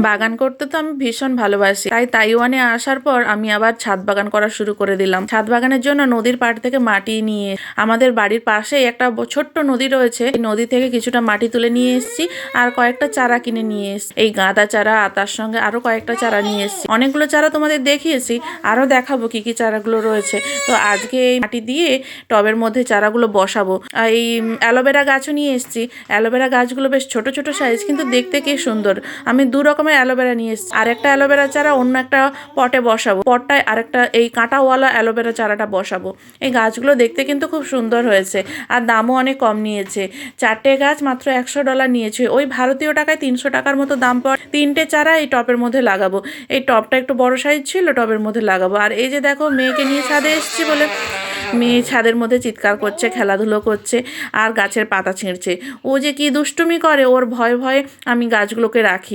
বাগান করতে তো আমি ভীষণ ভালোবাসি, তাই তাইওয়ানে আসার পর আমি আবার ছাদ বাগান করা শুরু করে দিলাম। ছাদ বাগানের জন্য নদীর পাড় থেকে মাটি নিয়ে, আমাদের বাড়ির পাশেই একটা ছোট্ট নদী রয়েছে, এই নদী থেকে কিছুটা মাটি তুলে নিয়ে এসেছি আর কয়েকটা চারা কিনে নিয়ে এসেছি। এই গাঁদা চারা আর তার সঙ্গে আরো কয়েকটা চারা নিয়ে এসেছি। অনেকগুলো চারা তোমাদের দেখিয়েছি, আরো দেখাবো কি কি চারাগুলো রয়েছে। তো আজকে এই মাটি দিয়ে টবের মধ্যে চারাগুলো বসাবো। এই অ্যালোভেরা গাছও নিয়ে এসেছি। অ্যালোভেরা গাছগুলো বেশ ছোট ছোট সাইজ, কিন্তু দেখতে কি সুন্দর। আমি দু রকমের অ্যালোভেরা নিয়ে এসেছি। আর একটা অ্যালোভেরা চারা অন্য একটা পটে বসাবো, পটটায় আরেকটা এই কাঁটাওয়ালা অ্যালোভেরা চারাটা বসাবো। এই গাছগুলো দেখতে কিন্তু খুব সুন্দর হয়েছে আর দামও অনেক কম নিয়েছে। 4টে গাছ মাত্র $100 নিয়েছে, ওই ভারতীয় টাকায় 300 টাকার মতো দাম পড়ে। 3টে চারা এই টবের মধ্যে লাগাবো। এই টবটা একটু বড় সাইজ ছিল, টবের মধ্যে লাগাবো। আর এই যে দেখো, মেয়েকে নিয়ে ছাদে এসেছি বলে মেয়ে ছাদের মধ্যে চিৎকার করছে, খেলাধুলো করছে আর গাছের পাতা ছিঁড়ছে। ও যে কি দুষ্টুমি করে, ওর ভয়ে ভয়ে আমি গাছগুলোকে রাখি।